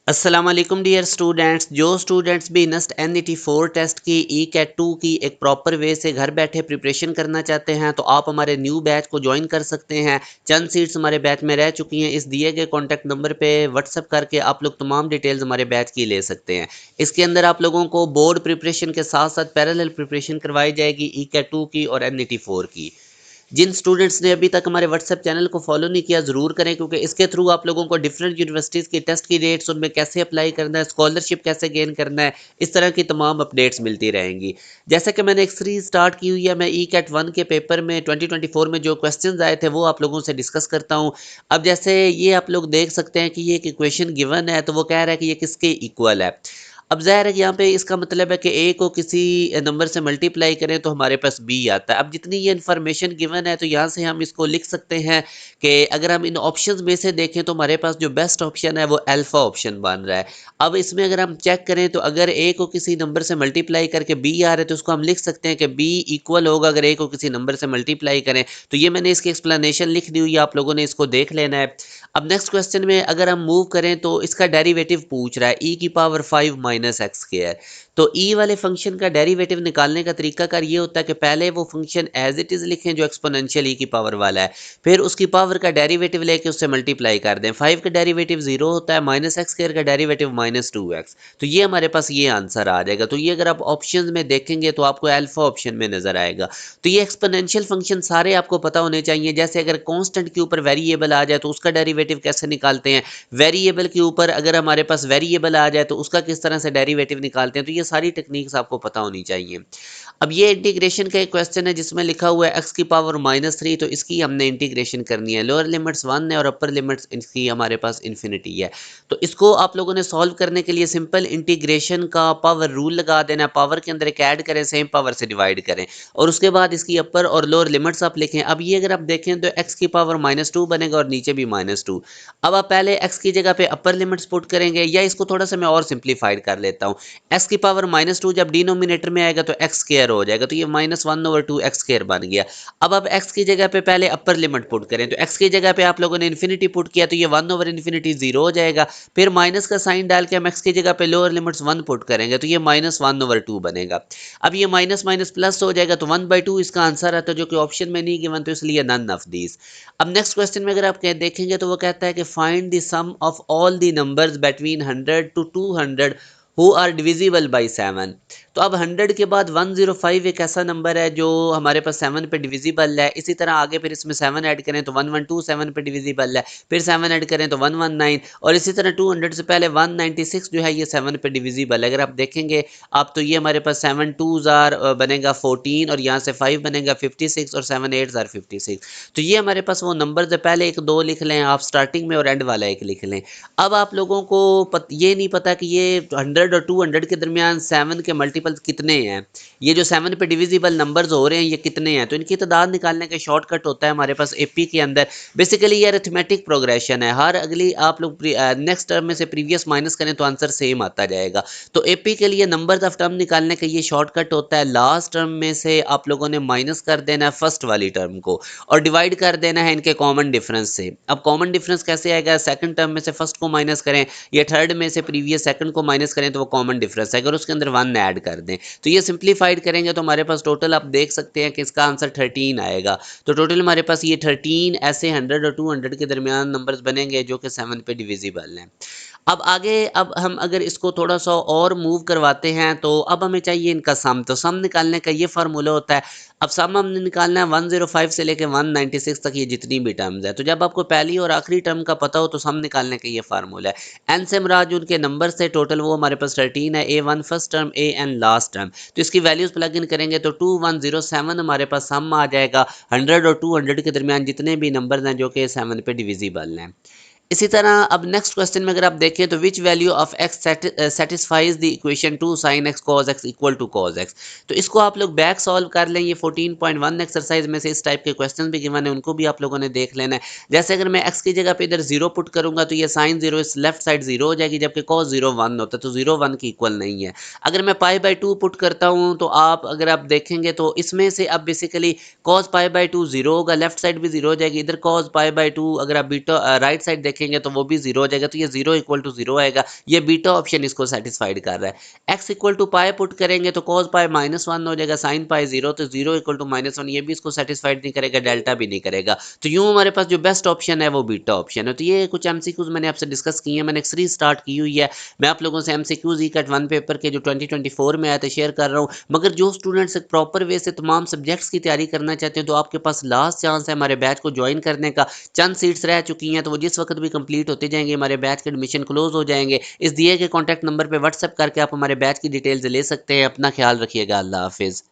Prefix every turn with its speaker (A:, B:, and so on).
A: अस्सलाम वालेकुम dear students. जो स्टूडेंट्स भी नस्ट NET 4 टेस्ट की ECAT 2 की एक प्रॉपर वे से घर बैठे प्रिपरेशन करना चाहते हैं तो आप हमारे न्यू बैच को ज्वाइन कर सकते हैं। चंद सीट्स हमारे बैच में रह चुकी हैं। इस दिए गए कॉन्टैक्ट नंबर पे व्हाट्सअप करके आप लोग तमाम डिटेल्स हमारे बैच की ले सकते हैं। इसके अंदर आप लोगों को बोर्ड प्रिपरेशन के साथ साथ पैरेलल प्रिपरेशन करवाई जाएगी ECAT 2 की और NET 4 की। जिन स्टूडेंट्स ने अभी तक हमारे व्हाट्सएप चैनल को फॉलो नहीं किया ज़रूर करें, क्योंकि इसके थ्रू आप लोगों को डिफरेंट यूनिवर्सिटीज़ की टेस्ट की डेट्स, उनमें कैसे अप्लाई करना है, स्कॉलरशिप कैसे गेन करना है, इस तरह की तमाम अपडेट्स मिलती रहेंगी। जैसा कि मैंने एक सीरीज स्टार्ट की हुई है, मैं ECAT 1 के पेपर में 2024 में जो क्वेश्चंस आए थे वो आप लोगों से डिस्कस करता हूँ। अब जैसे ये आप लोग देख सकते हैं कि ये एक इक्वेशन गिवन है, तो वो कह रहा है कि ये किसके इक्वल है। अब ज़ाहिर है कि यहाँ पे इसका मतलब है कि ए को किसी नंबर से मल्टीप्लाई करें तो हमारे पास बी आता है। अब जितनी ये इन्फॉर्मेशन गिवन है तो यहाँ से हम इसको लिख सकते हैं कि अगर हम इन ऑप्शंस में से देखें तो हमारे पास जो बेस्ट ऑप्शन है वो अल्फ़ा ऑप्शन बन रहा है। अब इसमें अगर हम चेक करें तो अगर ए को किसी नंबर से मल्टीप्लाई करके बी आ रहा है तो उसको हम लिख सकते हैं कि बी इक्वल होगा अगर ए को किसी नंबर से मल्टीप्लाई करें। तो ये मैंने इसकी एक्सप्लेनेशन लिख दी हुई है, आप लोगों ने इसको देख लेना है। अब नेक्स्ट क्वेश्चन में अगर हम मूव करें तो इसका डेरिवेटिव पूछ रहा है e⁻⁵ माइनस एक्स स्क्वायर। तो e वाले फंक्शन का डेरिवेटिव निकालने का तरीकाकार ये होता है कि पहले वो फंक्शन एज इट इज लिखें जो एक्सपोनेंशियल e की पावर वाला है, फिर उसकी पावर का डेरिवेटिव लेके उससे मल्टीप्लाई कर दें। 5 का डेरिवेटिव 0 होता है, माइनस एक्स स्क्वायर का डेरिवेटिव -2x। तो ये हमारे पास ये आंसर आ जाएगा। तो ये अगर आप ऑप्शन में देखेंगे तो आपको अल्फा ऑप्शन में नजर आएगा। तो ये एक्सपोनेंशियल फंक्शन सारे आपको पता होने चाहिए। जैसे अगर कांस्टेंट के ऊपर वेरिएबल आ जाए तो उसका डेरिवेटिव कैसे निकालते हैं, वेरिएबल के ऊपर अगर हमारे पास वेरिएबल आ जाए तो उसका किस तरह से डेरिवेटिव निकालते हैं, तो ये सारी टेक्निक्स आपको पता होनी चाहिए। अब ये इंटीग्रेशन का एक क्वेश्चन है जिसमें लिखा हुआ है x⁻³ तो इसकी हमने इंटीग्रेशन करनी है। लोअर लिमिट्स 1 है और अपर लिमिट्स इसकी हमारे पास इन्फिनिटी है। तो इसको आप लोगों ने सॉल्व करने के लिए सिंपल इंटीग्रेशन का पावर रूल लगा देना। पावर के अंदर एक ऐड करें, सेम पावर से डिवाइड करें और उसके बाद इसकी अपर और लोअर लिमिट्स आप लिखें। अब ये अगर आप देखें तो x⁻² बनेगा और नीचे भी -2। अब आप पहले x की जगह पे अपर लिमिट्स पुट करेंगे, या इसको थोड़ा सा मैं और सिंप्लीफाइड कर लेता हूँ। x⁻² जब डिनोमिनेटर में आएगा तो x स्क्वायर हो जाएगा, तो ये -1/2 x स्क्वायर बन गया। अब आप x की जगह पे पहले अपर लिमिट पुट करें, तो x की जगह पे आप लोगों ने इन्फिनिटी पुट किया तो ये 1/∞ 0 हो जाएगा। फिर माइनस का साइन डाल के हम x की जगह पे लोअर लिमिट्स 1 पुट करेंगे तो ये -1/2 बनेगा। अब ये माइनस माइनस प्लस हो जाएगा तो 1/2 इसका आंसर आता है, जो कि ऑप्शन में नहीं गिवन, तो इसलिए नन ऑफ दीज। अब नेक्स्ट क्वेश्चन में अगर आप देखेंगे तो वो कहता है कि find the sum of all the numbers between 100 to 200 who are divisible by 7। तो अब 100 के बाद 105 एक ऐसा नंबर है जो हमारे पास 7 पे डिविजिबल है। इसी तरह आगे फिर इसमें 7 ऐड करें तो 112 7 पे डिविजिबल है, फिर 7 ऐड करें तो 119, और इसी तरह 200 से पहले 196 जो है ये 7 पे डिविजिबल है। अगर आप देखेंगे आप तो ये हमारे पास 7 2s आर बनेगा 14 और यहाँ से 5 बनेगा 56 और 7 8s आर 56। तो ये हमारे पास वो नंबर है, पहले एक दो लिख लें आप स्टार्टिंग में और एंड वाला एक लिख लें। अब आप लोगों को ये नहीं पता कि ये 100 और 200 के दरमियान 7 के मल्टीपल्स कितने हैं, ये जो 7 पे डिविजिबल नंबर्स हो रहे हैं ये कितने हैं। तो इनकी तादाद निकालने का शॉर्टकट होता है हमारे पास एपी के अंदर। बेसिकली ये अरिथमेटिक प्रोग्रेशन है, हर अगली आप लोग नेक्स्ट टर्म में से प्रीवियस माइनस करें तो आंसर सेम आता जाएगा। तो एपी के लिए नंबर्स ऑफ टर्म निकालने का ये शॉर्टकट होता है, लास्ट टर्म में से आप लोगों ने माइनस कर देना है फर्स्ट वाली टर्म को और डिवाइड कर देना है इनके कॉमन डिफरेंस से। अब कॉमन डिफरेंस कैसे आएगा, सेकंड टर्म में से फर्स्ट को माइनस करें या थर्ड में से प्रीवियस सेकंड को माइनस करें तो वो कॉमन डिफरेंस है, अगर उसके अंदर 1 ऐड कर दें तो ये सिंप्लीफाइड करेंगे तो हमारे पास टोटल आप देख सकते हैं कि इसका आंसर 13 आएगा। तो टोटल हमारे पास ये 13 ऐसे 100 और 200 के दरमियान नंबर्स बनेंगे जो कि 7 पे डिविजिबल हैं। अब आगे अब हम अगर इसको थोड़ा सा और मूव करवाते हैं तो अब हमें चाहिए इनका सम। तो सम निकालने का ये फार्मूला होता है। अब सम हमने निकालना है 105 से लेके 196 तक, ये जितनी भी टर्म्स है। तो जब आपको पहली और आखिरी टर्म का पता हो तो सम निकालने का ये फार्मूला है। एन से मुराद जो उनके नंबर से टोटल वो हमारे पास 13 है। A1 first term, AN last term. तो इसकी वैल्यूज प्लग इन करेंगे तो 2107 हमारे पास सम आ जाएगा। 100 और 200 के दरमियान जितने भी नंबर हैं जो कि 7 पे डिविजिबल हैं। इसी तरह अब नेक्स्ट क्वेश्चन में अगर आप देखें तो which value of x satisfies the equation 2 sin x cos x equal to cos x। तो इसको आप लोग बैक सॉल्व कर लें। ये 14.1 एक्सरसाइज में से इस टाइप के क्वेश्चन भी गिवन है, उनको भी आप लोगों ने देख लेना है। जैसे अगर मैं x की जगह पे इधर 0 पुट करूंगा तो ये sin 0 इस लेफ्ट साइड 0 हो जाएगी, जबकि cos 0 1 होता है, तो 0 1 की इक्वल नहीं है। अगर मैं π/2 पुट करता हूँ तो आप अगर आप देखेंगे तो इसमें से अब बेसिकली cos π/2 0 होगा, लेफ्ट साइड भी 0 हो जाएगी। इधर cos π/2 अगर आप बीटा राइट साइड देखें रखेंगे तो वो भी जीरो हो जाएगा, तो ये जीरो इक्वल टू जीरो आएगा। ये बीटा ऑप्शन इसको सेटिस्फाइड कर रहा है। X equal to pi put करेंगे तो कॉस पाई -1 हो जाएगा, साइन पाई जीरो, तो जीरो इक्वल टू -1, ये भी इसको सेटिस्फाइड नहीं करेगा, डेल्टा भी नहीं करेगा। तो यूं हमारे पास जो बेस्ट ऑप्शन है वो बीटा ऑप्शन है। तो ये कुछ एमसीक्यूज मैंने आपसे डिस्कस किए हैं, मैंने एक सीरीज स्टार्ट की हुई है। मैं आप लोगों से एमसीक्यूज ईकैट 1 पेपर के जो 2024 में आए थे शेयर कर रहा हूँ। मगर जो स्टूडेंट्स एक प्रॉपर वे से तमाम सब्जेक्ट्स की तैयारी करना चाहते हैं तो आपके पास लास्ट चांस है हमारे बैच को ज्वाइन करने का। चंद सीट्स रह चुकी हैं तो वो जिस वक्त भी कंप्लीट होते जाएंगे हमारे बैच के एडमिशन क्लोज हो जाएंगे। इस दिए गए कॉन्टैक्ट नंबर पर व्हाट्सएप करके आप हमारे बैच की डिटेल्स ले सकते हैं। अपना ख्याल रखिएगा। अल्लाह हाफिज़।